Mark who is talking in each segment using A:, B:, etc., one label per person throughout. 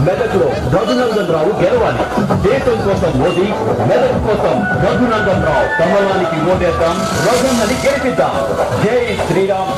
A: మెదక్లో రఘునందన్ రావు గెలవాలి. దేశం కోసం మోదీ, మెదక్ కోసం రఘునందన్ రావు. కమలానికి ఓటేద్దాం, రఘున్నని గెలిపిద్దాం. జై శ్రీరామ్.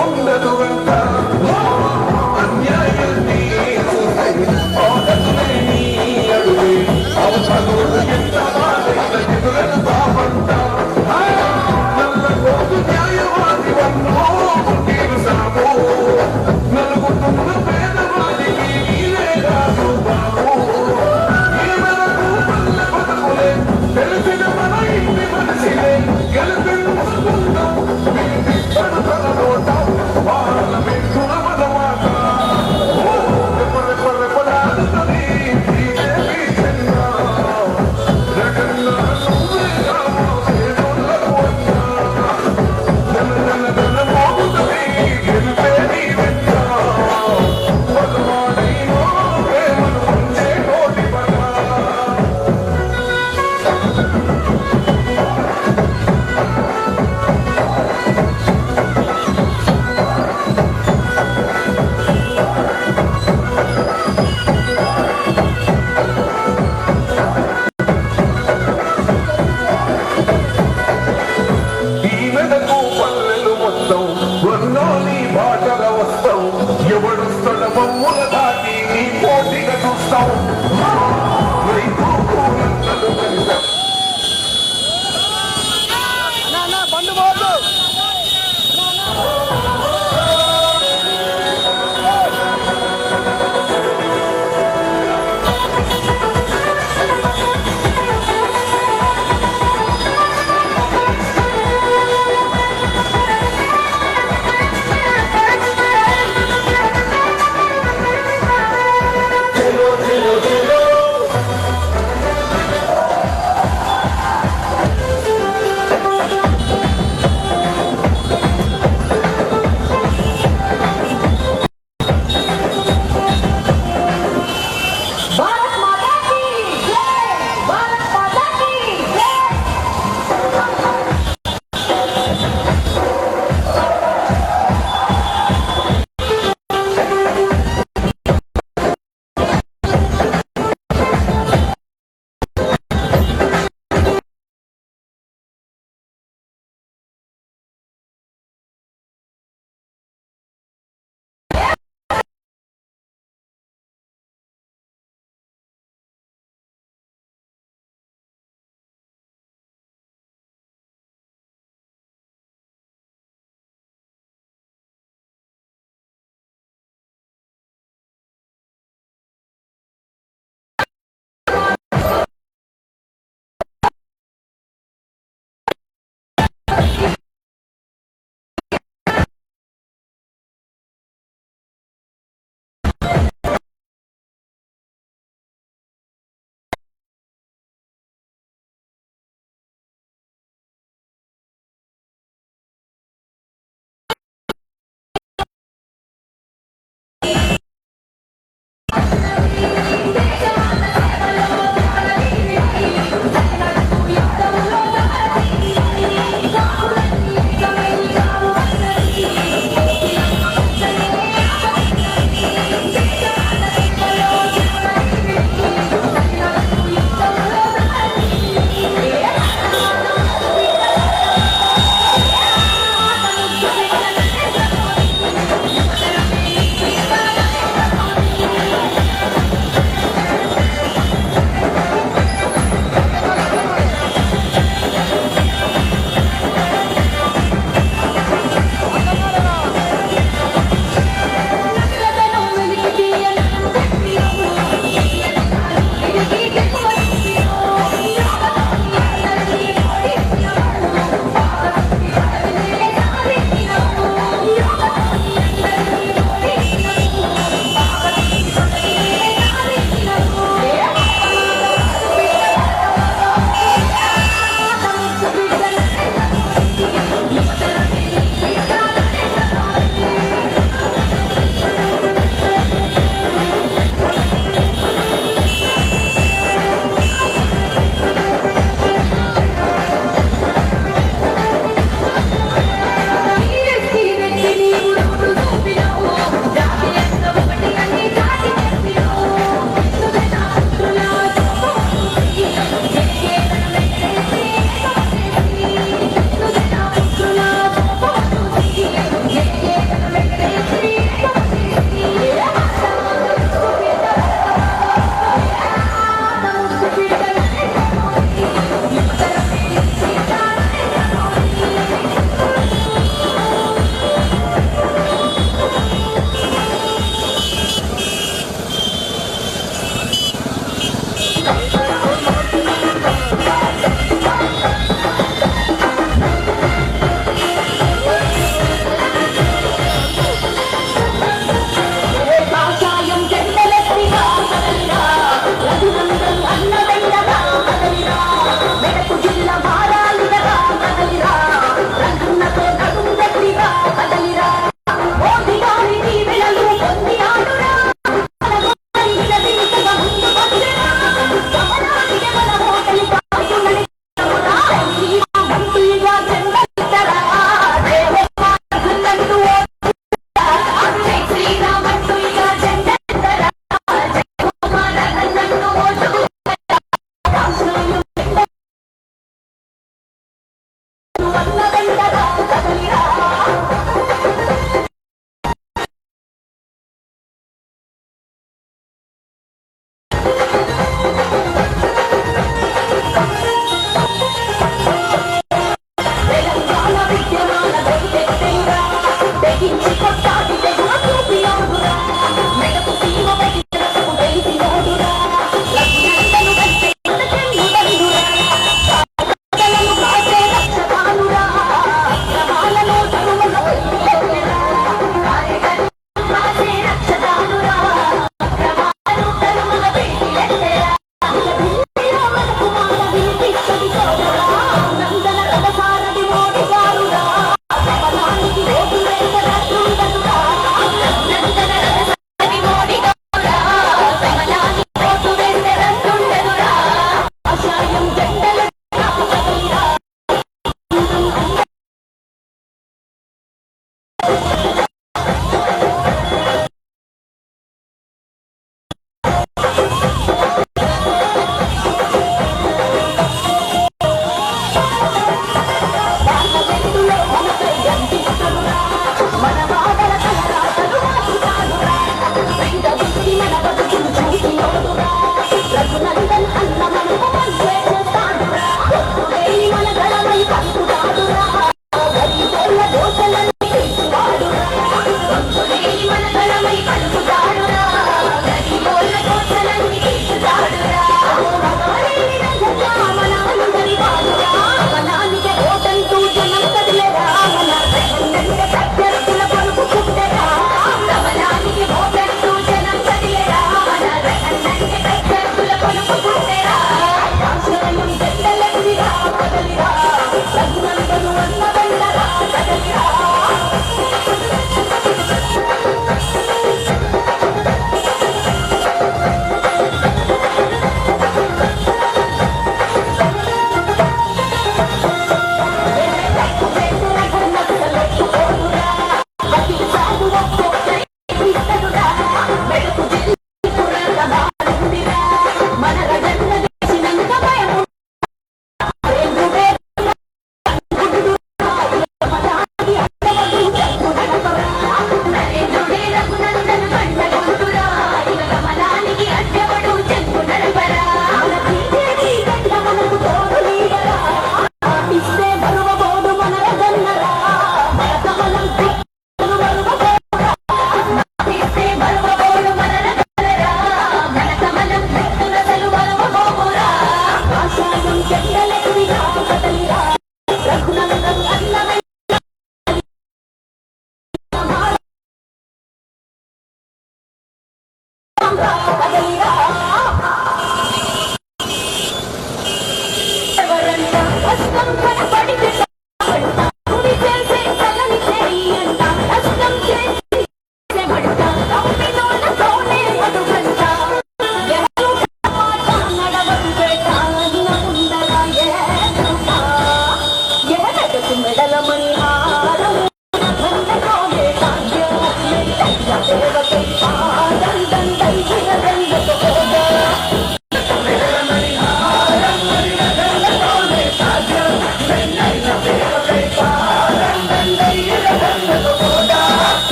B: ఉండదు అంట అన్యాయాన్ని అడుగు అవసరం ఎంత బాధైన ఎదురెళ్తామంట నల్ల కోటు న్యాయవాది వన్నో తీరుసాము నలుగుతున్న పేదవాడికి నీలే కాదు బాబు ఈ మనకు పల్లె బతుకులే తెలిసిన మన ఇంటి మనిషిలే గెలిపించుకుందాం పడుతలనోటాం వాళ్ళ మెట్టున మనమాట రెపరెపరెపడాడుతుంది బీజేపీ జెండా జగన్న నువ్వే రామో పేదోళ్ళకు అన్నా జన మోగుతుంది గెలిపే నీ వెంట పదవాడైనో ప్రేమను పంచే కోటి పడ ఈ మెదకు పల్లెలు మొత్తం వర్ణోని బాటల వస్తాం ఎవడు స్థలమమ్ముల దాటి నీ పోటీగా చూస్తాం రైతు కూలందరూ కలిసాం
A: చెలో చెలో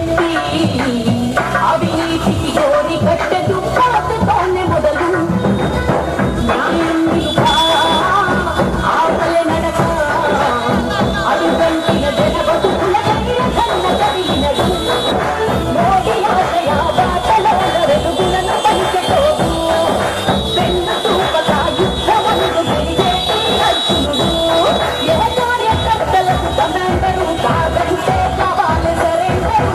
C: ఎత్తి అవినీతికి గోరి కట్టెదు పాతతోనే మొదలు న్యాయం నిలుక ఆకలి నడక అడుగంటిన జన బతుకుల దగ్గర కన్న కలిగినడు మోడీ ఆశయ బాటలో వెలుగులను పంచటోడు పెన్న తూపక యుద్ధమందు తిరిగే అర్జునుడు ఏ కార్యకర్తలకు కమాండరు కాదంటే కావాలి సరెండరు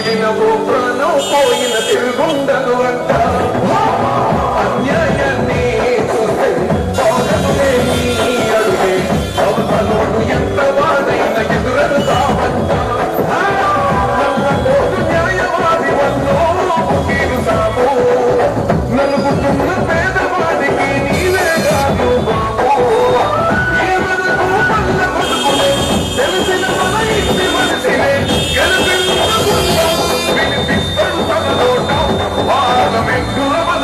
B: వెళ్ళినవో ప్రాణం పోయిన తిరుగుండదు అంట అన్యాయాన్ని చూస్తే పోగదులే నీ అడుగే అవతలోడు ఎంత వాడైన ఎదురను కావంట నమ్మకోదు న్యాయవాది వల్లో మీరు సాము నలుగుతున్న పేదవాడికి నీవే కాదు బాబు ఏమనకు పల్ల కొడుకులే తెలిసిన మన ఇంటి మనిషిలే గెలిపిస్తాడు తన నోట పార్లమెంటుల మన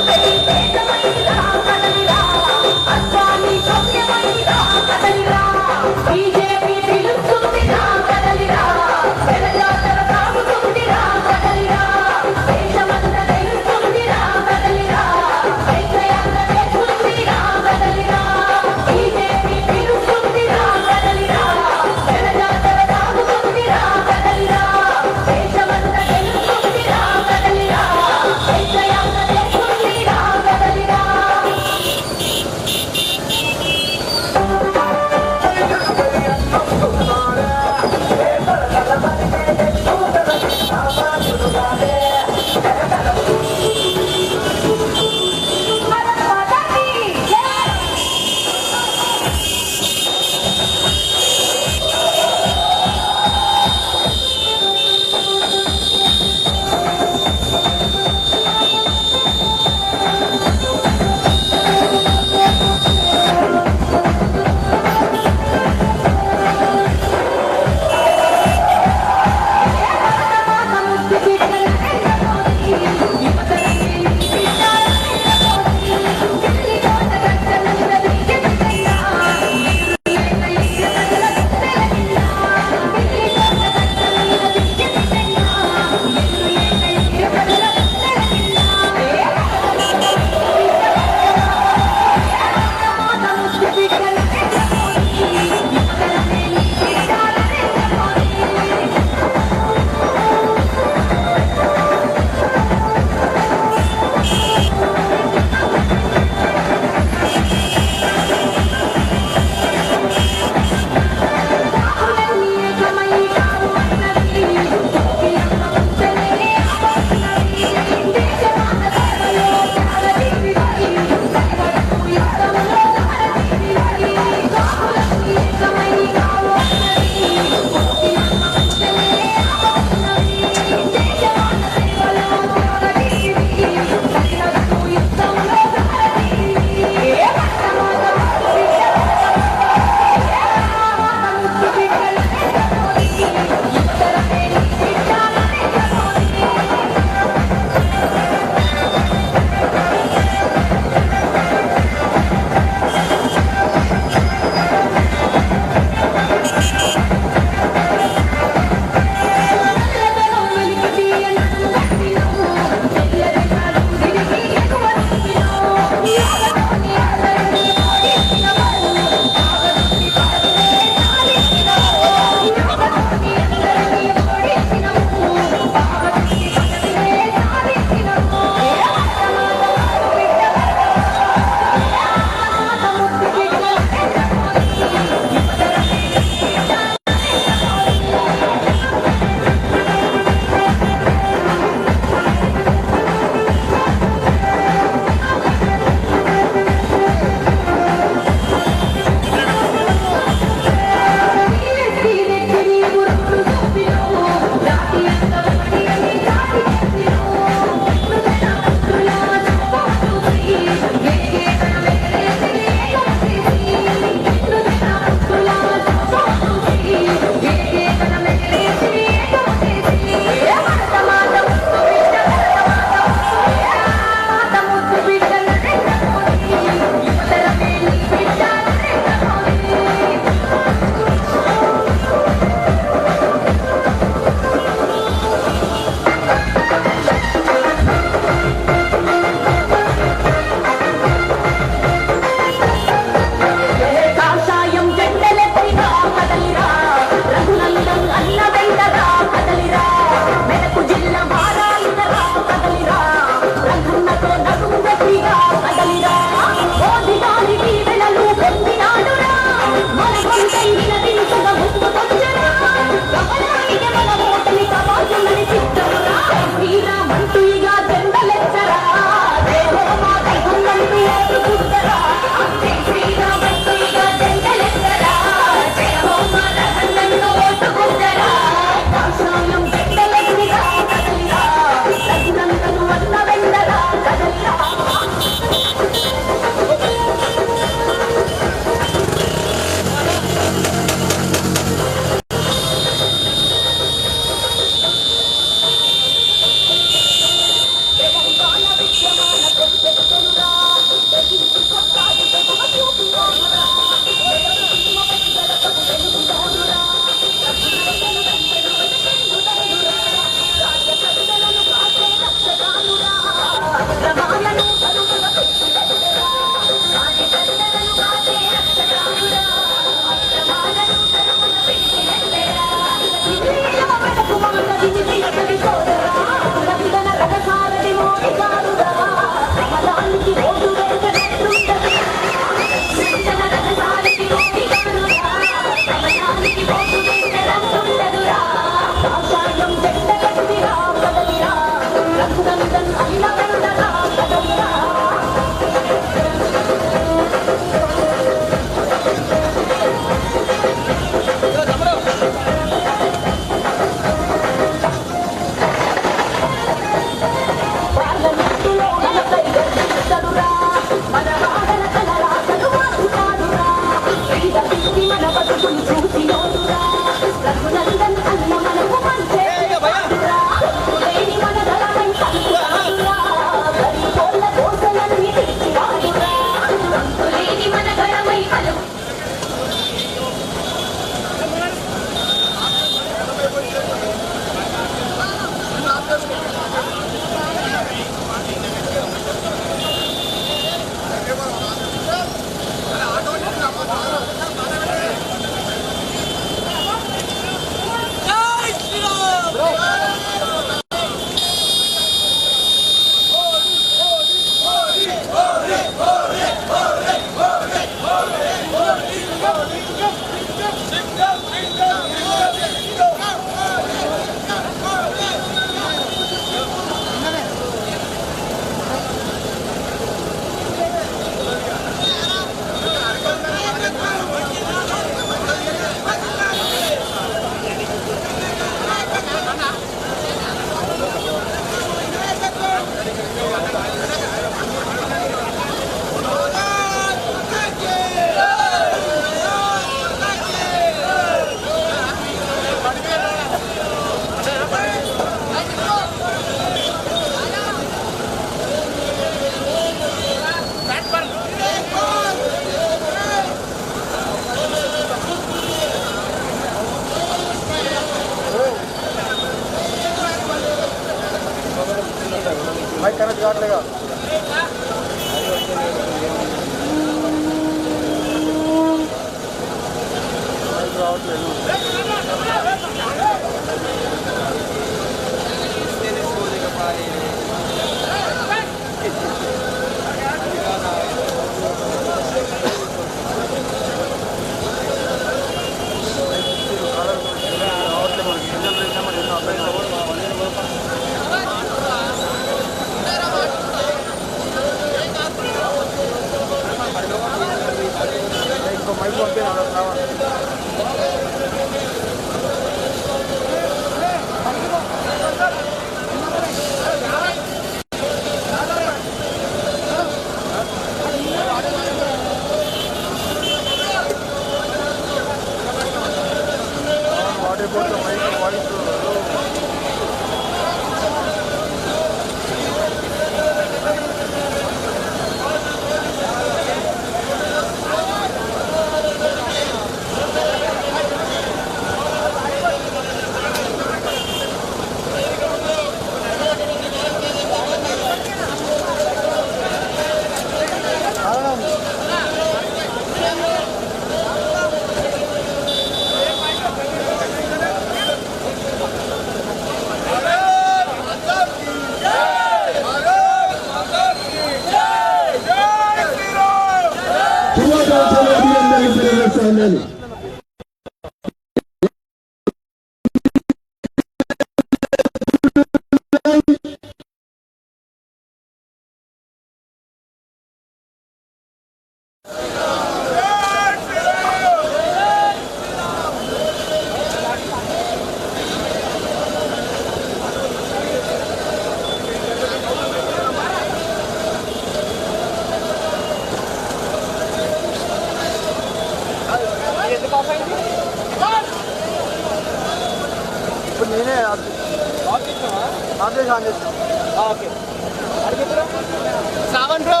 B: శ్రావణ్ బ్రో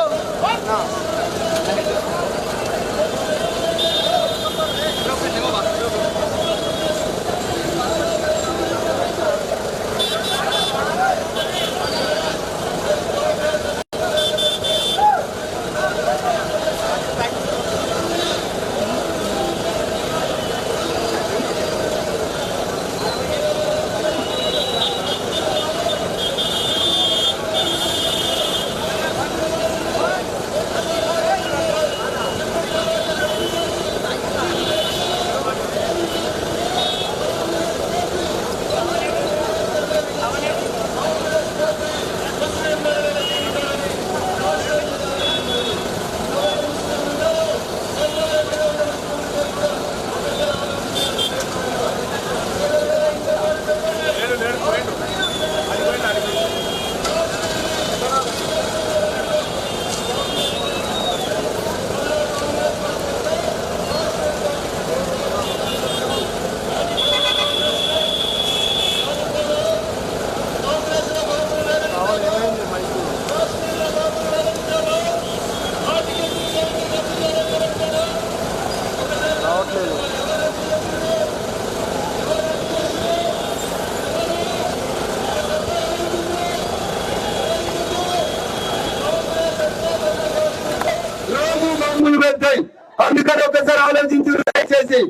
D: అందుకని ఒకసారి ఆలోచించి దయచేసి.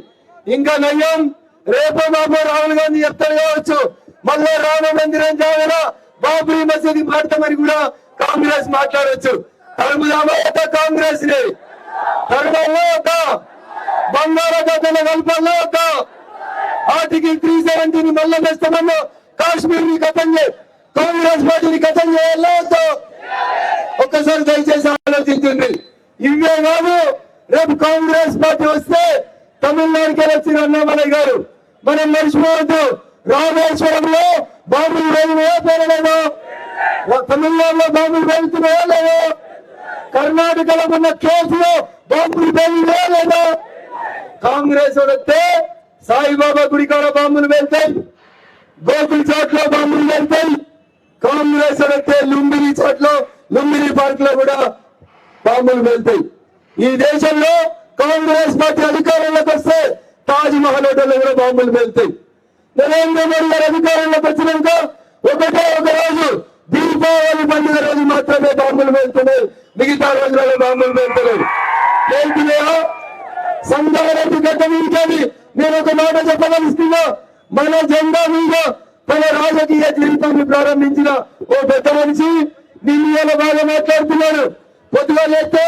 D: ఇంకా నయ్యం రేపు బాబు రాహుల్ గాంధీ చెప్తారు కావచ్చు, మళ్ళీ రామ మందిరం జాగలో బాబరీ మసీద్ పడతామని కూడా కాంగ్రెస్ మాట్లాడవచ్చు. తరుముదామా కాంగ్రెస్ ని తరుమల్లో ఒక బంగాళాఖాతంలో కలపాల్లో ఒక ఆర్టికల్ 370 మళ్ళీ వేస్తామన్నా కాశ్మీర్ ని కథం కాంగ్రెస్ పార్టీని కథం చేయాలో ఒక్కసారి దయచేసి ఆలోచించండి. ఇవే కాదు, రేపు కాంగ్రెస్ పార్టీ వస్తే తమిళనాడుకి వచ్చిన అన్నామలై గారు మనం మర్చిపోవద్దు. రామేశ్వరంలో బాంబులు వేలువో పేరలేదో, తమిళనాడులో బాంబులు వేలుతున్నాయో లేదో, కర్ణాటకలో ఉన్న కేసులో బాంబులు పేలువో లేదో. కాంగ్రెస్ వస్తే సాయిబాబా గుడి కాడ బాంబులు వెళ్తాయి, గోకుల్ చాట్ లో బాంబులు వెళ్తాయి. కాంగ్రెస్ వస్తే లుంబిని చాట్ లో, లుంబిని పార్క్ లో కూడా బాంబులు వెళ్తాయి. ఈ దేశంలో కాంగ్రెస్ పార్టీ అధికారంలోకి వస్తే తాజ్ మహల్ హోటల్లో కూడా బాంబులు వెళ్తాయి. నరేంద్ర మోడీ గారు అధికారంలోకి వచ్చినాక ఒకటే ఒక రోజు దీపావళి పండుగ రోజు మాత్రమే బాంబులు వెళ్తున్నాయి, మిగతా రోజులలో బాంబులు వెళ్తలేదు. వెళ్తున్నాయా? సంగారెడ్డి గడ్డ మీదకి నేను ఒక మాట చెప్పదలుస్తున్నా. మన జెండా మీద తన రాజకీయ జీవితాన్ని ప్రారంభించిన ఓ పెద్ద మనిషి నిన్న బాగా మాట్లాడుతున్నాడు. పొద్దుగా లేస్తే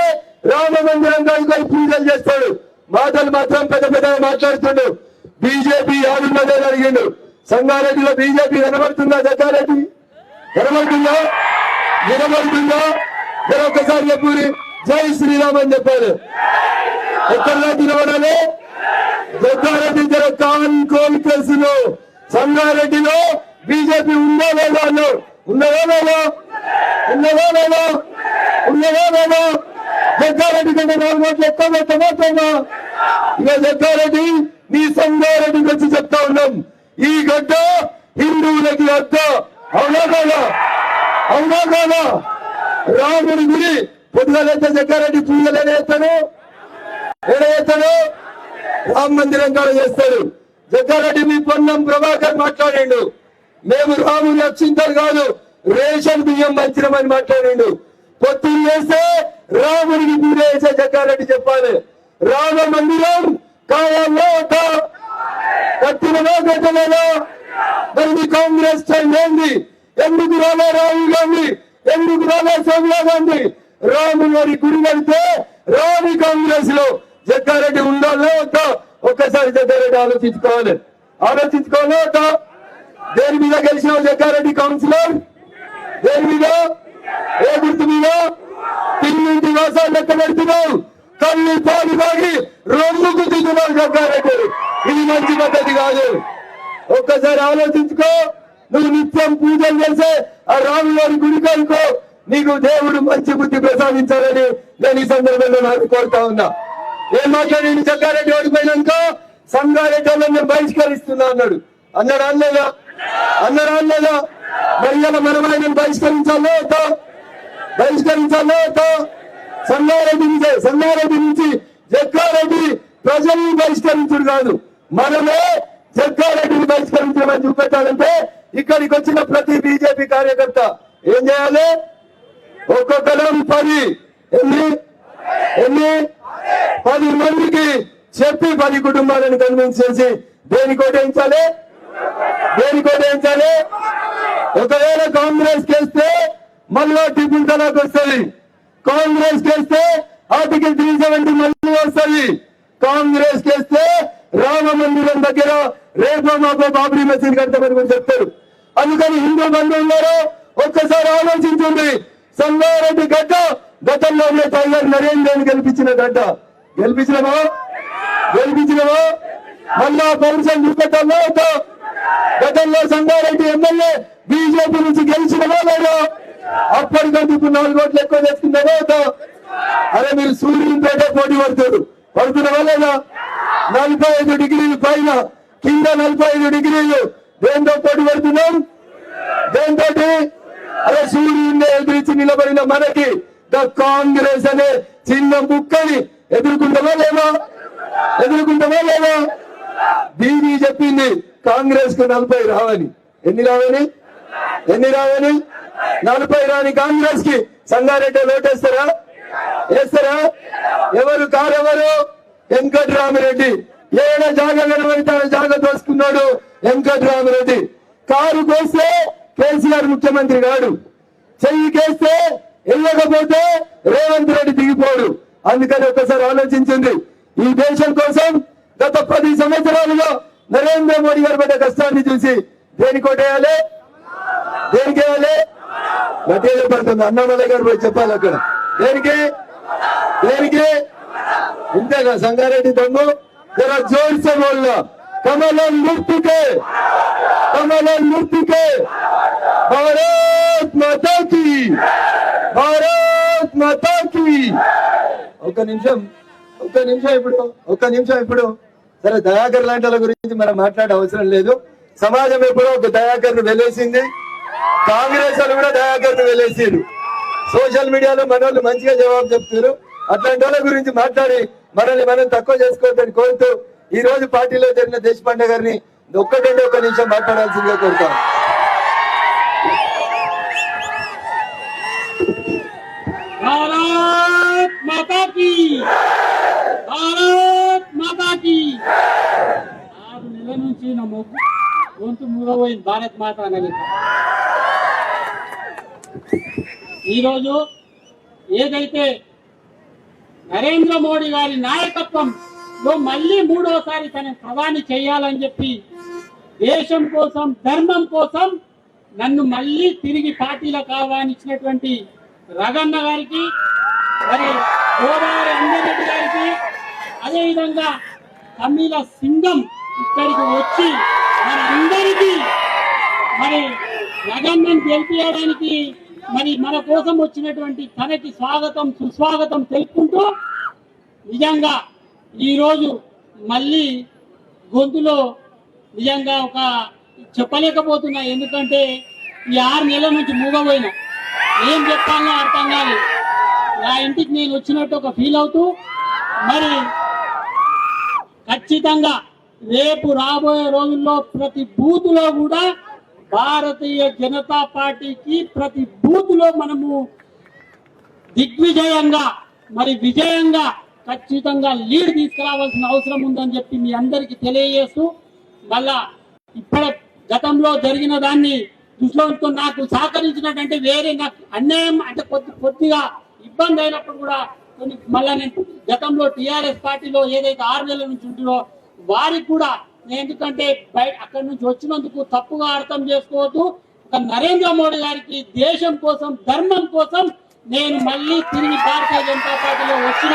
D: రామ మందిరం కాడికి పూజలు చేస్తాడు, మాటలు మాత్రం పెద్ద పెద్దగా మాట్లాడుతాడు. బీజేపీ ఆడున్నదని అడిగిండు. సంగారెడ్డిలో బీజేపీ కనబడుతుందా? జగ్గారెడ్డి కనబడుతుందా? వినబడుతుందా? మరొకసారి చెప్పూరి జై శ్రీరామ్ అని చెప్పారు. ఎక్కడ నిలబడాలి? జగ్గారెడ్డి జర కాన్కోల్ కేసులో సంగారెడ్డిలో బీజేపీ ఉందా లేదా అన్నారు. ఉన్నదా లేదా? ఉన్నదా లేదా? ఉన్నదా లేదా? జగ్గారెడ్డి కంటే 4 ఓట్లు ఎక్కువ పెట్టబోతున్నా. ఇక జగ్గారెడ్డి నీ సంగారెడ్డి గురించి చెప్తా ఉన్నాం. ఈ గడ్డ హిందువులకి అడ్డ. అవునా కాదా? అవునా కాదా? రాముడి గుడి పొద్దుగాలైతే జగ్గారెడ్డి పూజలు ఏడేస్తాడు, ఏడేస్తాడు రామ మందిరం కాడ చేస్తాడు. జగ్గారెడ్డి మీ పొన్నం ప్రభాకర్ మాట్లాడిండు, మేము రాముని రక్షించారు కాదు రేషన్ బియ్యం మంచిరమని మాట్లాడిండు. పొత్తులు చేస్తే రాముడికి పూజ చేసే జగ్గారెడ్డి చెప్పాలి. రామ మందిరం కావాలో కట్టినదో కట్టలేదో? మరి మీ కాంగ్రెస్ టైం ఏంది? ఎందుకు రాలే రాహుల్ గాంధీ? ఎందుకు రాలే సోనియా గాంధీ? రాముని వారి గుడి కడితే రాని కాంగ్రెస్ లో జగ్గారెడ్డి ఉండాలో వద్దా? ఒక్కసారి జగ్గారెడ్డి ఆలోచించుకోవాలి. ఆలోచించుకోవాలో వద్దా? దేని మీద గెలిచిన జగ్గారెడ్డి కౌన్సిలర్? దేని మీద? ఏ గుర్తు మీద? తిన్నింటి వాసాలు లెక్క పెడుతున్నావు, కళ్ళు పాలు తాగి రొమ్ముకు దిగుతున్నావు జగ్గారెడ్డి. ఇది మంచి పద్ధతి కాదు. ఒక్కసారి ఆలోచించుకో. నువ్వు నిత్యం పూజలు చేసే ఆ రాములవారి గుడి కనుకో, నీకు దేవుడు మంచి బుద్ధి ప్రసాదించాలని నేను ఈ సందర్భంలో నాకు కోరుతా ఉన్నా. ఏం మాట్లాడి జగ్గారెడ్డి ఓడిపోయినాక సంగారెడ్డి నేను బహిష్కరిస్తున్నా అన్నాడు. అన్నాడు అనలేదా? అన్నాడు అనలేదా? మరి ఇలా మనం ఆయన బహిష్కరించాలో వద్దా? బహిష్కరించాలో వద్దా? సంగారెడ్డి నుంచి జగ్గారెడ్డి ప్రజల్ని బహిష్కరించుడు కాదు, మనమే జగ్గారెడ్డిని బహిష్కరించమని చూపెట్టాలంటే ఇక్కడికి వచ్చిన ప్రతి బీజేపీ కార్యకర్త ఏం చేయాలి? ఒక్కొక్కరం 10 మందికి చెప్పి 10 కుటుంబాలను కన్విన్స్ చేసి దేని కోటేయించాలి? దేని కోటేయించాలి? ఒకవేళ కాంగ్రెస్ కేస్తే మళ్ళీ ట్రిపుల్ తలాక్ వస్తుంది. కాంగ్రెస్ కేస్తే ఆర్టికల్ 370 మళ్ళీ వస్తుంది. కాంగ్రెస్ కేస్తే రామ మందిరం దగ్గర రేపో మాపో బాబ్రీ మసీద్ కడతామని కూడా చెప్తారు. అందుకని హిందూ బంధువులారో ఒక్కసారి ఆలోచించండి. సంగారెడ్డి గడ్డ గతంలో ఉన్న టైగర్ నరేంద్రని గెలిపించిన గడ్డ. గెలిపించినమా? మళ్ళా పౌరుషం చూపెట్టాలో? గతంలో సంగారెడ్డి ఎమ్మెల్యే బీజేపీ నుంచి గెలిచినవా లేదా? అప్పటికంటే ఇప్పుడు 4 ఓట్లు ఎక్కువ తెచ్చుకున్నావా? అరే మీరు సూర్యునిపేట పోటీ పడుతున్నావా లేదా? 45 డిగ్రీలు పైన, కింద 45 డిగ్రీలు. దేంతో పోటీ పడుతున్నాం? దేంతో? అరే సూర్యుడిని ఎదిరించి నిలబడిన మనకి కాంగ్రెస్ అనే చిన్న ముక్కని ఎదుర్కొంటావా లేదా? దీని చెప్పింది కాంగ్రెస్ కు 40 రావని. ఎన్ని రావని? 40 రాని కాంగ్రెస్ కి సంగారెడ్డి ఓటేస్తారా? వేస్తారా? ఎవరు కారెవరు? వెంకట్రామిరెడ్డి. ఏడా జాగా కనబడితే జాగా దోసుకున్నాడు వెంకట్రామిరెడ్డి. కారు కోస్తే కేసీఆర్ ముఖ్యమంత్రి కాడు, చెయ్యి కేస్తే వెళ్ళకపోతే రేవంత్ రెడ్డి దిగిపోడు. అందుకని ఒక్కసారి ఆలోచించండి. ఈ దేశం కోసం గత 10 సంవత్సరాలుగా నరేంద్ర మోడీ గారు పడ్డ కష్టాన్ని చూసి దేనికి ఓటేయాలి? దేనికేయాలి? గట్టిగా పడుతుంది. అన్నామలయ్య గారు పోయి చెప్పాలి అక్కడ. దేనికి? ఇంతేగా సంగారెడ్డి దమ్ము? జరా జోర్ సే బోల్నా. కమలం గుర్తుకే, భారత్ మాతా కీ, భారత్ మాతా కీ. ఒక్క నిమిషం ఇప్పుడు సరే దయాకర్ లాంటి వాళ్ళ గురించి మనం మాట్లాడే అవసరం లేదు. సమాజం ఎప్పుడో ఒక దయాకర్ ను వెలేసింది, కాంగ్రెస్ వాళ్ళు కూడా దయాకర్ ను వెలేసారు. సోషల్ మీడియాలో మన వాళ్ళు మంచిగా జవాబు చెప్తారు. అట్లాంటి వాళ్ళ గురించి మాట్లాడి మనల్ని మనం తక్కువ చేసుకోవద్దని కోరుతూ ఈ రోజు పార్టీలో జరిగిన దేశపాండే గారిని ఒక్క నిమిషం మాట్లాడాల్సిందిగా కోరుతాం.
E: భారత్ మాతా కీ, భారత్ మాతా కీ. 6 నెలల నుంచి నా గొంతు మూగపోయింది భారత్ మాత అనేది. ఈరోజు ఏదైతే నరేంద్ర మోడీ గారి నాయకత్వంలో మళ్ళీ 3వసారి తన ప్రధాని చేయాలని చెప్పి దేశం కోసం, ధర్మం కోసం నన్ను మళ్ళీ తిరిగి పార్టీలకు ఆహ్వానించినటువంటి రగన్న గారికి, మరి గోదావరి అంజరెడ్డి గారికి, అదేవిధంగా తమిళ సింగం ఇక్కడికి వచ్చి మన అందరికీ మరి రగన్నను గెలిపించడానికి మరి మన కోసం వచ్చినటువంటి తనకి స్వాగతం, సుస్వాగతం తెలుపుకుంటూ నిజంగా ఈరోజు మళ్ళీ గొంతులో నిజంగా ఒక చెప్పలేకపోతున్నా. ఎందుకంటే ఈ 6 నెలల నుంచి మూగపోయినా ఏం చెప్పాలో అర్థం కాదు. నా ఇంటికి నేను వచ్చినట్టు ఒక ఫీల్ అవుతూ మరి ఖచ్చితంగా రేపు రాబోయే రోజుల్లో ప్రతి బూత్ లో కూడా భారతీయ జనతా పార్టీకి ప్రతి బూత్ లో మనము దిగ్విజయంగా మరి విజయంగా ఖచ్చితంగా లీడ్ తీసుకురావాల్సిన అవసరం ఉందని చెప్పి మీ అందరికీ తెలియజేస్తూ, మళ్ళా ఇప్పుడు గతంలో జరిగిన దాన్ని దృష్టిలో ఉంచుకొని నాకు సహకరించినట్టు వేరే నాకు అన్యాయం అంటే కొద్దిగా ఇబ్బంది అయినప్పుడు కూడా కొన్ని మళ్ళా నేను గతంలో టిఆర్ఎస్ పార్టీలో ఏదైతే 6 నెలల నుంచి ఉంటుందో వారికి కూడా ఎందుకంటే అక్కడి నుంచి వచ్చినందుకు తప్పుగా అర్థం చేసుకోవద్దు. ఒక నరేంద్ర మోడీ గారికి దేశం కోసం, ధర్మం కోసం నేను మళ్ళీ తిరిగి భారతీయ జనతా పార్టీలో వచ్చిన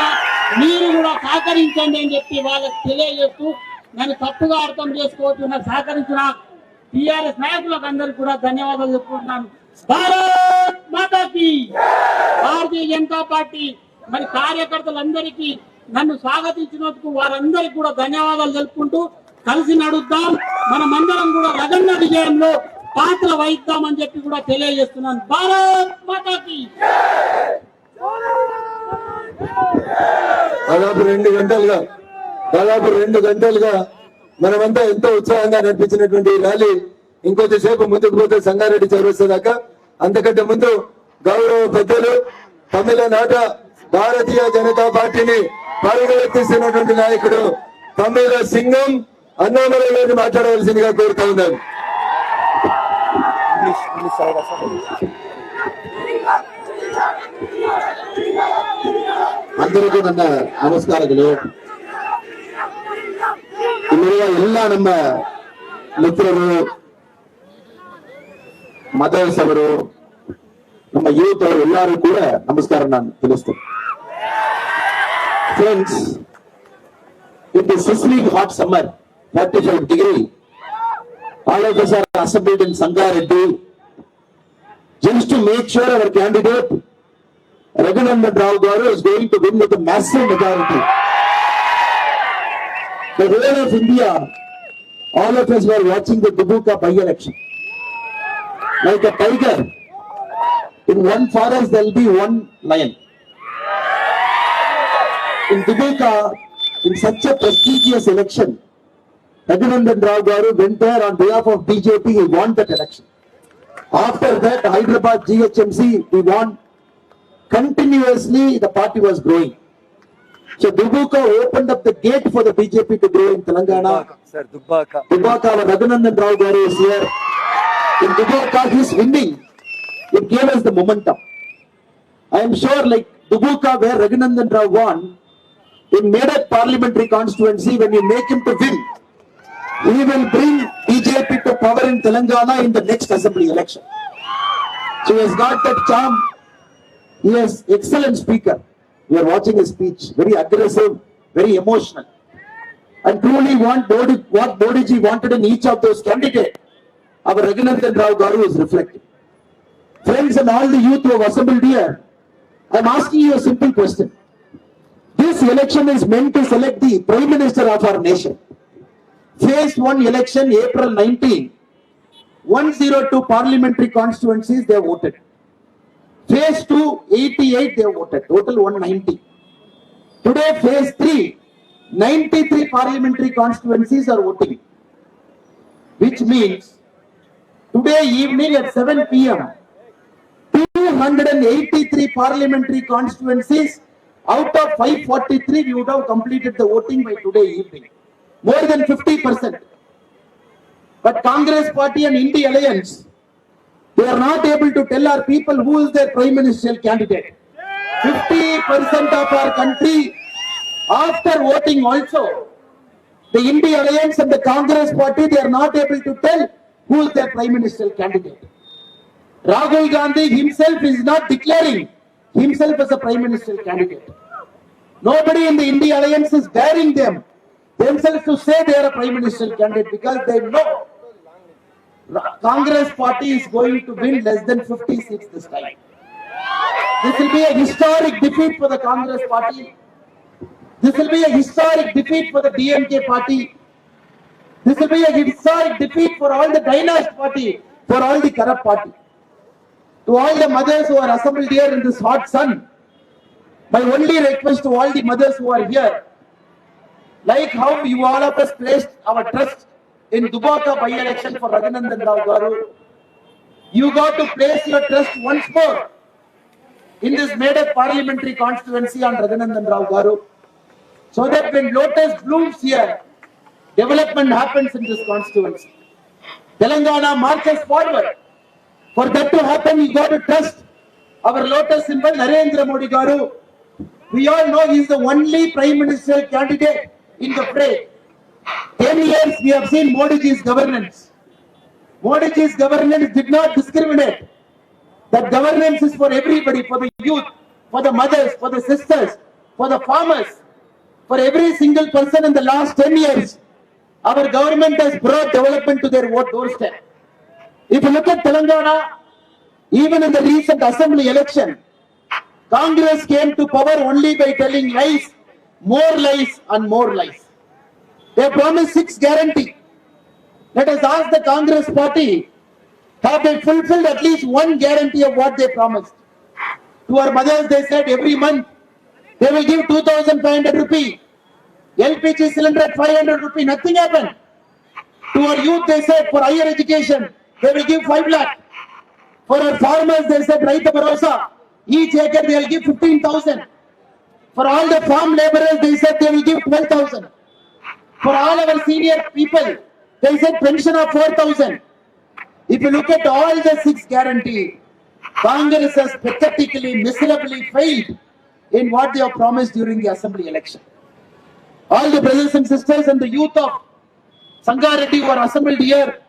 E: మీరు కూడా సహకరించండి అని చెప్పి వాళ్ళకి తెలియజేస్తూ, నన్ను తప్పుగా అర్థం చేసుకోవద్దు, నాకు సహకరించిన టిఆర్ఎస్ నాయకులకు అందరికీ కూడా ధన్యవాదాలు చెప్పుకుంటున్నాను. భారత్ మాతాకి, భారతీయ జనతా పార్టీ మరి కార్యకర్తలందరికీ నన్ను స్వాగతించినందుకు వారందరికీ కూడా ధన్యవాదాలు తెలుపుకుంటూ కలిసి నడుద్దాం, మనమందరం కూడా రగన్న విజయంలో పాత్ర వహిద్దామని చెప్పి కూడా తెలియజేస్తున్నాను. భారత్ మాతాకి.
D: దాదాపు 2 గంటలుగా మనమంతా ఎంతో ఉత్సాహంగా నడిపించినటువంటి ర్యాలీ ఇంకొద్దిసేపు ముందుకు పోతే సంగారెడ్డి చౌరస్తా దాకా. అంతకంటే ముందు గౌరవ పెద్దలు తమిళనాట భారతీయ జనతా పార్టీని పరిగెత్తిస్తున్నటువంటి నాయకుడు తమిళ సింగం అన్నామలైని మాట్లాడవలసిందిగా కోరుతా ఉన్నాను.
F: అందರಿಗೂ ನನ್ನ ನಮಸ್ಕಾರಗಳು. ಇಲ್ಲಿರುವ ಎಲ್ಲ ನಮ್ಮ ಮಿತ್ರರು, ಮತವಸವರು, ನಮ್ಮ ಯೂತ್ ಅವರು ಎಲ್ಲರೂ ಕೂಡ ನಮಸ್ಕಾರ ನಾನು ತಿಳಿಸ್ತೇನೆ. Friends, it is sizzling hot summer, 45 degree. All of us are assembled in Sangareddy just to make sure our candidate Raghunandan Rao Garu is going to win with a massive majority. The whole of India, all of us were watching the Dubuka by-election. Like a tiger, in one forest there will be one lion. In Dubuka, in such a prestigious election, Raghunandan Rao Garu went there on behalf of BJP, he won that election. After that, Hyderabad GHMC, he won. Continuously, the party was growing. So Dubuka opened up the gate for the BJP to grow in Telangana. Dubuka, Raghunandan Rao Garu is here. In Dubuka, he is winning. It gave us the momentum. I am sure, like Dubuka, where Raghunandan Rao won, in Medak parliamentary constituency, when you make him to win, he will bring BJP to power in Telangana in the next assembly election. So he has got that charm. He is excellent speaker. We are watching his speech, very aggressive, very emotional, and truly what Modi ji wanted in each of those candidates, our Raghunandan Rao Garu is reflecting. Friends and all the youth who have assembled here, I am asking you a simple question. This election is meant to select the Prime Minister of our nation. Phase 1 election, April 19, 102 parliamentary constituencies they voted. Phase 2, 88 they voted, total 190. Today, phase 3, 93 parliamentary constituencies are voting. Which means, today evening at 7 p.m., 483 parliamentary constituencies. Out of 543, we would have completed the voting by today evening. More than 50%. But Congress Party and India Alliance, they are not able to tell our people who is their prime ministerial candidate. 50% of our country, after voting also, the India Alliance and the Congress Party, they are not able to tell who is their prime ministerial candidate. Rahul Gandhi himself is not declaring himself as a prime ministerial candidate. Nobody in the India Alliance is daring themselves to say they are a prime ministerial candidate because they know Congress Party is going to win less than 50 seats this time. This will be a historic defeat for the Congress Party. This will be a historic defeat for the DMK Party. This will be a historic defeat for all the Dynast Party, for all the corrupt party. To all the mothers who are assembled here in this hot sun, my only request to all the mothers who are here, like how you all of us placed our trust in Dubaka by-election for Raghunandan Rao Garu, you got to place your trust once more in this Medak parliamentary constituency on Raghunandan Rao Garu, so that when lotus blooms here, development happens in this constituency. Telangana marches forward. For that to happen, you got to trust our lotus symbol, Narendra Modi Garu. We all know he is the only prime ministerial candidate in the fray. 10 years we have seen Modiji's governance. Modiji's governance did not discriminate. That governance is for everybody, for the youth, for the mothers, for the sisters, for the farmers, for every single person in the last 10 years. Our government has brought development to their doorstep. If you look at Telangana, even in the recent assembly election, Congress came to power only by telling lies, more lies and more lies. They promised 6 guarantee. Let us ask the Congress Party, have they fulfilled at least one guarantee of what they promised? To our mothers, they said every month they will give 2,500 rupees. LPG cylinder at 500 rupees. Nothing happened. To our youth, they said for higher education, they will give 5 lakh. For our farmers, they said Raita Bharosa. Each acre they will give 15,000. For all the farm laborers, they said they will give 12,000. For all our senior people, they said pension of 4,000. If you look at all the 6 guarantees, Congress has pathetically, miserably failed in what they have promised during the assembly election. All the brothers and sisters and the youth of Sangareddy who are assembled here,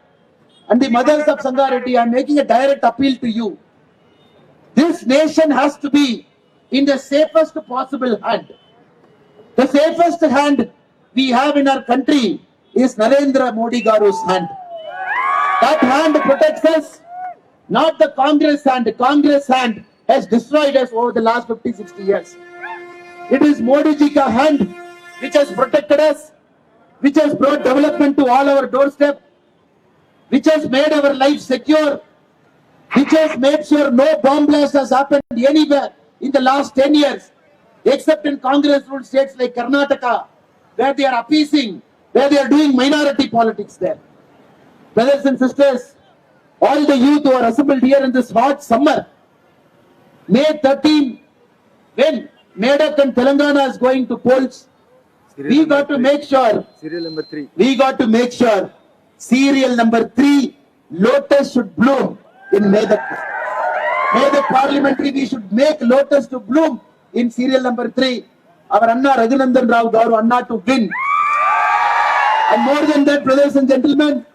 F: and the mothers of Sangareddy, I am making a direct appeal to you. This nation has to be in the safest possible hand. The safest hand we have in our country is Narendra Modi Garu's hand. That hand protects us, not the Congress hand. The Congress hand has destroyed us over the last 50-60 years. It is Modi ji ka hand which has protected us, which has brought development to all our doorstep, which has made our life secure, which has made sure no bomb blast has happened anywhere in the last 10 years, except in Congress-ruled states like Karnataka, where they are appeasing, where they are doing minority politics there. Brothers and sisters, all the youth who are assembled here in this hot summer, May 13, when Medak and Telangana is going to polls, we got to make sure, serial number 3, lotus should bloom in Medak. Medak parliamentary, we should make lotus to bloom in serial number 3. Our Anna Raghunandan Rao Garu, Anna to win. And more than that, brothers and gentlemen,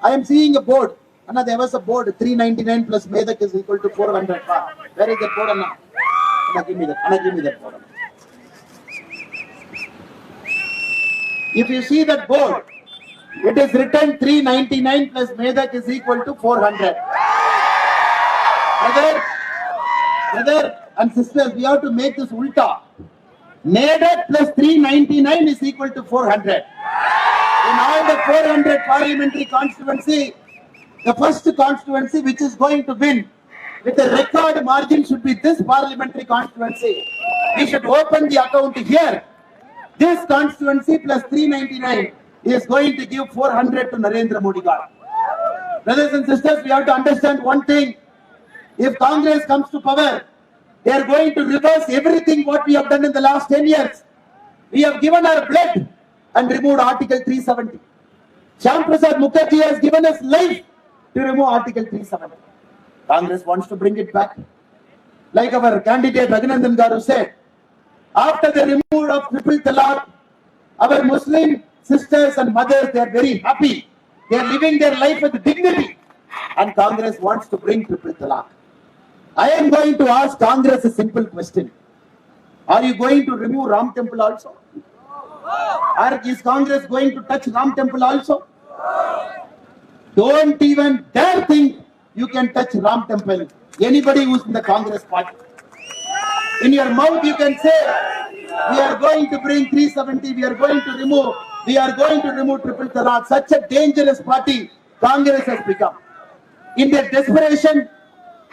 F: I am seeing a board. Anna, there was a board, 399 plus Medak is equal to 400. Where is that board, Anna? Anna, give me that. Anna, give me that board. Anna. If you see that board, it is written 399 plus Medak is equal to 400. Brother and sisters, we have to make this ulta. Medak plus 399 is equal to 400. In all the 400 parliamentary constituency, the first constituency which is going to win with a record margin should be this parliamentary constituency. We should open the account here. This constituency plus 399 is going to give 400 to Narendra Modi Garu. Brothers and sisters, we have to understand one thing. If Congress comes to power, they are going to reverse everything what we have done in the last 10 years. We have given our blood and removed Article 370. Shyam Prasad Mukherjee has given us life to remove Article 370. Congress wants to bring it back. Like our candidate Raghunandan Garu said, after the removal of triple talaq, our Muslim sisters and mothers, they are very happy. They are living their life with dignity. And Congress wants to bring triple talaq. I am going to ask Congress a simple question. Are you going to remove Ram Temple also? Or is Congress going to touch Ram Temple also? Don't even dare think you can touch Ram Temple. Anybody who's in the Congress party. In your mouth you can say, we are going to bring 370, we are going to remove triple talaq. Such a dangerous party Congress has become. In their desperation,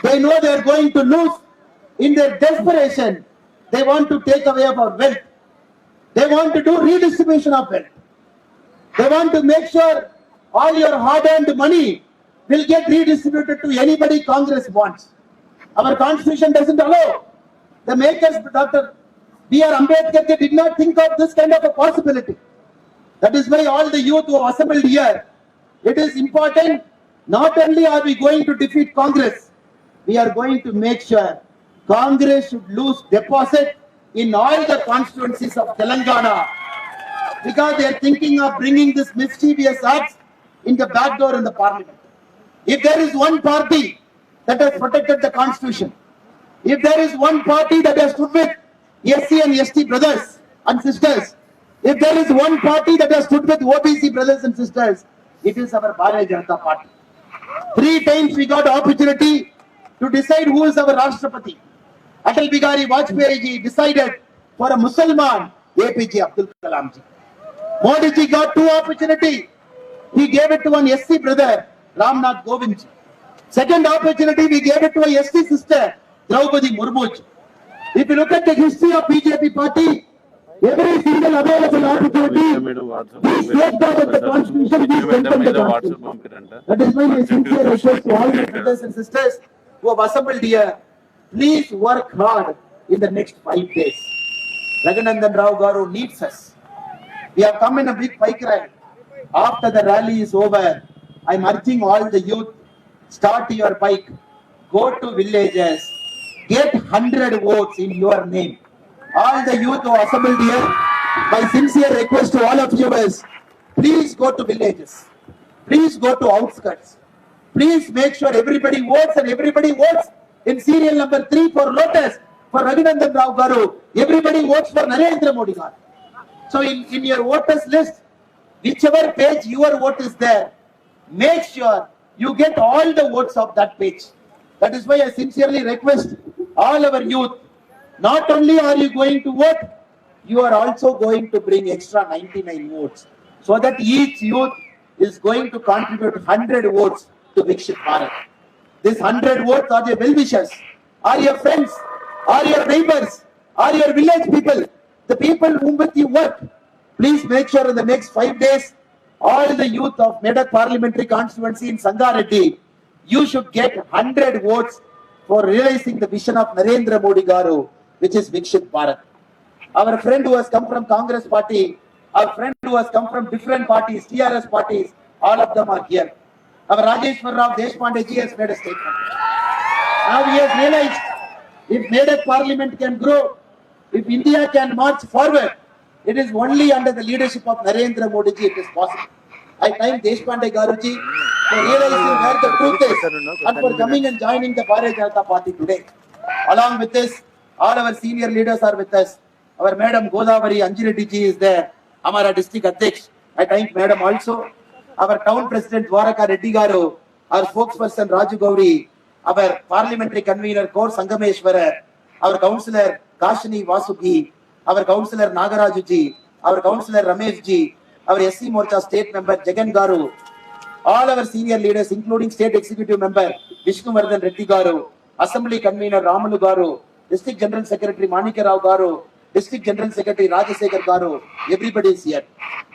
F: they know they are going to lose. In their desperation, they want to take away our wealth. They want to do redistribution of wealth. They want to make sure all your hard-earned money will get redistributed to anybody Congress wants. Our constitution doesn't allow. The makers, Dr. B.R. Ambedkar, they did not think of this kind of a possibility. That is why all the youth who are assembled here, it is important. Not only are we going to defeat Congress, we are going to make sure Congress should lose deposit in all the constituencies of Telangana, because they are thinking of bringing this mischievous acts in the back door in the parliament. If there is one party that has protected the constitution, if there is one party that has stood with SC and ST brothers and sisters, if there is one party that has stood with OBC brothers and sisters, it is our Bharatiya Janata Party. 3 times we got opportunity to decide who is our Rashtrapati. Atal Bihari Vajpayee ji decided for a Mussalman, APJ Abdul Kalam ji. Modi ji got 2 opportunity. He gave it to one SC brother, Ramnath Govind ji. Second opportunity, we gave it to a SC sister, Draupadi Murmu ji. If you look at the history of BJP party, every single available opportunity, we safeguarded the constitution, we strengthened the constitution. That is why my sincere request to all my brothers and sisters who have assembled here, please work hard in the next 5 days. Raghunandan Rao Garu needs us. We have come in a big bike rally. After the rally is over, I am urging all the youth, start your bike, go to villages, get 100 votes in your name. All the youth who are assembled here, my sincere request to all of you is, please go to villages, please go to outskirts, please make sure everybody votes, and everybody votes in serial number 3 for Lotus, for Raghunandan Rao Garu, everybody votes for Narendra Modi Garu. So in your voters list, whichever page your vote is there, make sure you get all the votes of that page. That is why I sincerely request all our youth, not only are you going to vote, you are also going to bring extra 99 votes, so that each youth is going to contribute 100 votes to Viksit Bharat. This 100 votes are your well-wishers, are your friends, are your neighbors, are your village people, the people whom with you work. Please make sure in the next 5 days, all the youth of Medak parliamentary constituency in Sangareddy, you should get 100 votes for realizing the vision of Narendra Modi Garu, which is Viksit Bharat. Our friend who has come from Congress party, our friend who has come from different parties, TRS parties, all of them are here. Our Rajeshwar Rao Deshpande ji has made a statement. Now he has realized, if Medak parliament can grow, if India can march forward, it is only under the leadership of Narendra Modi ji it is possible. I thank Deshpande Garu ji for realizing where the truth is and for coming and joining the Bharatiya Janata Party today. Along with this, all our senior leaders are with us. Our Madam Godavari Anjireddy ji is there, Amara District Adhyaksh. I thank Madam also. Our Town President Dwaraka Reddy Garu, our spokesperson Raju Gauri, our Parliamentary Convener Kor Sangameshwara, our Councillor Kashini Vasugi, our Councillor Nagaraju ji, our Councillor Ramesh ji, our SC Morcha State Member Jagan Garu, all our senior leaders including State Executive Member Vishnuvardhan Reddy Garu, Assembly Convener Ramalu Garu, District General Secretary Manika Rao Garu, District General Secretary Rajasekhar Garu, everybody is here.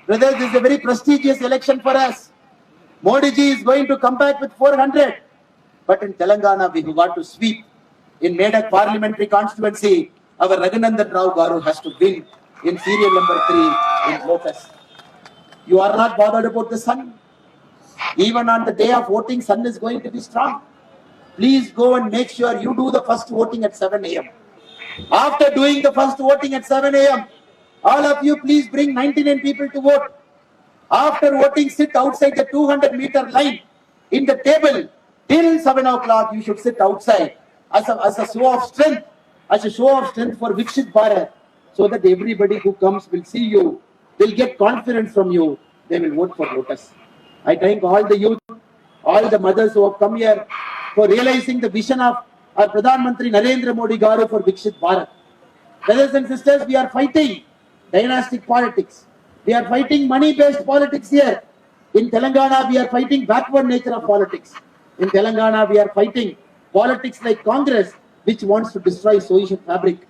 F: Brothers, this is a very prestigious election for us. Modi ji is going to come back with 400. but in Telangana we got to sweep. In Medak parliamentary constituency, our Raghunandan Rao Garu has to win in serial number 3 in Lotus. You are not bothered about the sun. Even on the day of voting, sun is going to be strong. Please go and make sure you do the first voting at 7 a.m. After doing the first voting at 7 a.m., all of you please bring 99 people to vote. After voting, sit outside the 200-meter line in the table till 7 o'clock. You should sit outside as a show of strength, for Vikshit Bharat, so that everybody who comes will see you, will get confidence from you. They will vote for Lotus. I thank all the youth, all the mothers who have come here for realizing the vision of our Pradhan Mantri Narendra Modi Garu for Vikshit Bharat. Brothers and sisters, we are fighting dynastic politics. We are fighting money-based politics here. In Telangana, we are fighting backward nature of politics. In Telangana, we are fighting politics like Congress, which wants to destroy social fabric.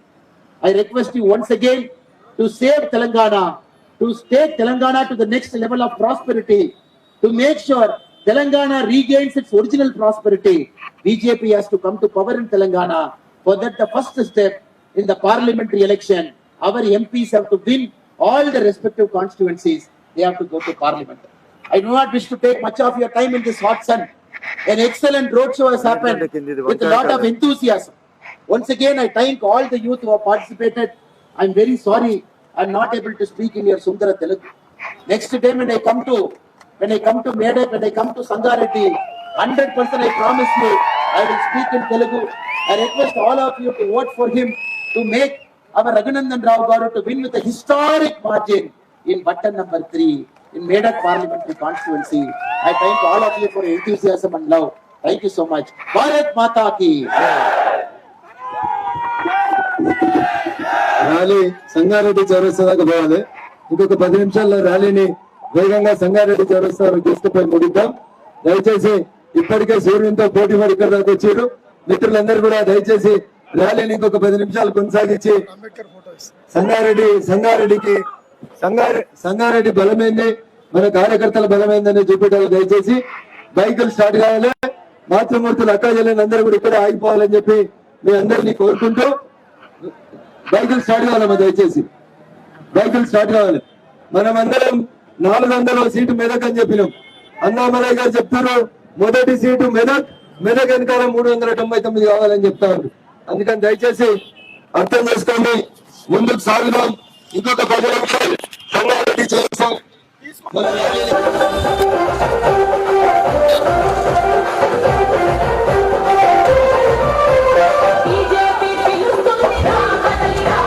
F: I request you once again to save Telangana, to take Telangana to the next level of prosperity, to make sure Telangana regains its original prosperity. BJP has to come to power in Telangana. For that, the first step in the parliamentary election, our MPs have to win all the respective constituencies. They have to go to parliament. I do not wish to take much of your time in this hot sun. An excellent roadshow has happened with a lot of enthusiasm. Once again, I thank all the youth who have participated. I'm very sorry I'm not able to speak in your Sundara Telugu. Next time when I come to Medak, when I come to Sangareddy, 100% I promise you, I will speak in Telugu. I request all of you to vote for him to make our Raghunandan Rao Garu to win with a historic margin in button number 3 in Medak parliamentary constituency. I thank all of you for your enthusiasm and love. Thank you so much. Bharat Mata ki.
D: Rally Sangareddy చౌరస్తా దాకా పోవాలి. ఇంకొక 10 నిమిషాల్లో ర్యాలీని వేగంగా సంగారెడ్డి చౌరస్తా తీసుకుపోయి ముగిద్దాం. దయచేసి ఇప్పటికే సూర్యునితో పోటీ పడి ఇక్కడ దాకా వచ్చారు మిత్రులందరూ కూడా దయచేసి ర్యాలీని ఇంకొక 10 నిమిషాలు కొనసాగించి సంగారెడ్డి బలమైంది, మన కార్యకర్తల బలమైందని చూపెట్టాలి. దయచేసి బైకులు స్టార్ట్ కావాలి. మాతృమూర్తులు అక్క చెల్లెని అందరూ కూడా ఇక్కడ ఆగిపోవాలని చెప్పి మీ అందరినీ కోరుకుంటూ బైకులు స్టార్ట్ కావాలమ్మా. దయచేసి బైకులు స్టార్ట్ కావాలి. మనం అందరం 400వ సీటు మెదక్ అని చెప్పినాం. అన్నామలయ్య గారు చెప్తారు మొదటి సీటు మెదక్ వెనకాల 399 కావాలని చెప్తారు. అందుకని దయచేసి అర్థం చేసుకోండి, ముందుకు సాగుదాం. ఇంకొక 10 నిమిషాలు సంగారెడ్డి చేస్తాం.
C: బీజేపీ పిలుస్తుంది రా కదలిరా,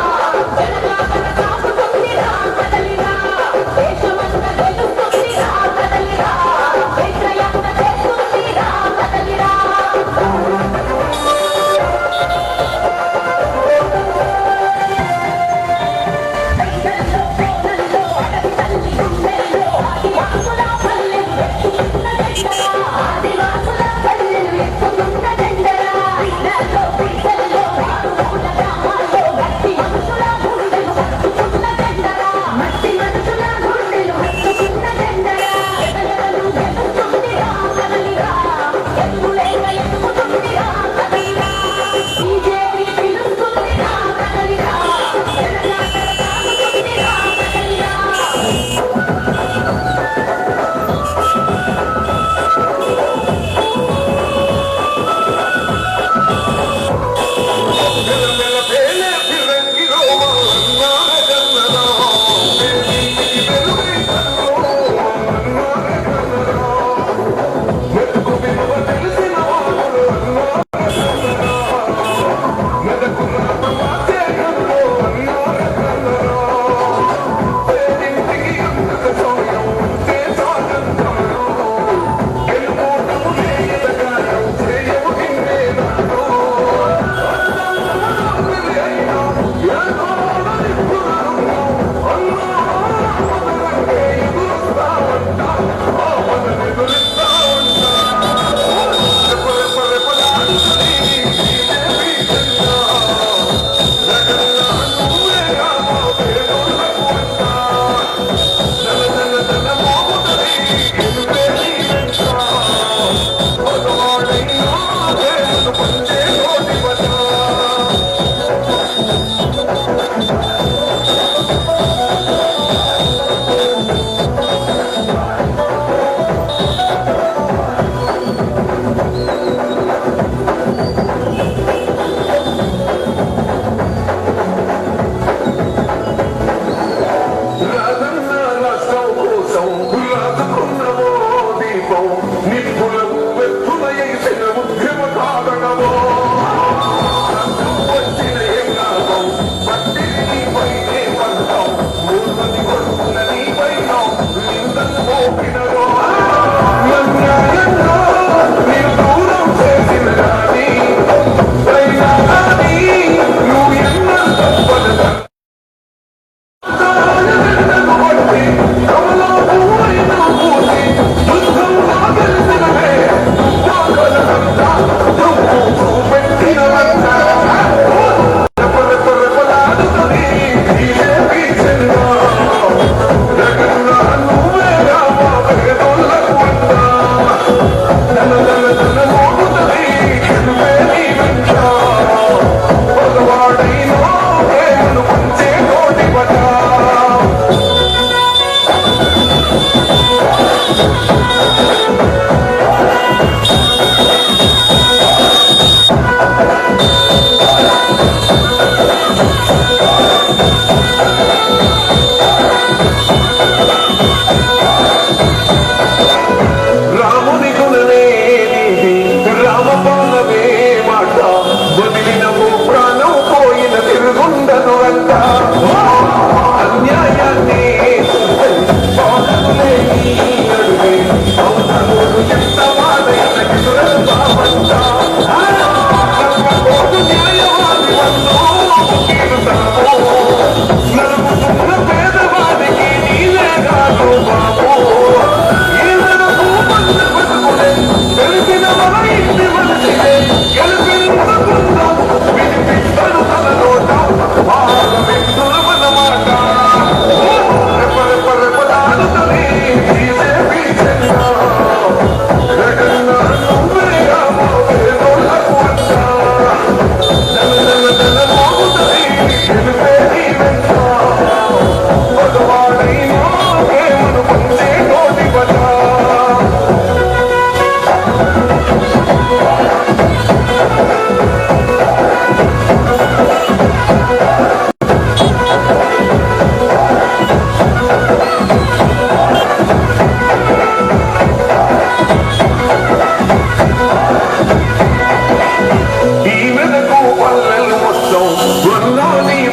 C: జనగాన సాగుతుంది రా కదలిరా, దేశమంతా గెలుస్తుంది రా కదలిరా, దేశయాత్ర చేస్తుంది రా కదలిరా. సైకల్లో కోనల్లో అడవి తల్లి గుండెల్లో ఆదివాసుల పల్లె వెతుకుతున్న జెండగా, ఆదివాసుల పల్లె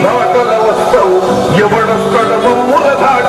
B: బాటల వస్తావు ఎవడొస్తాడు మమ్ముల దాడి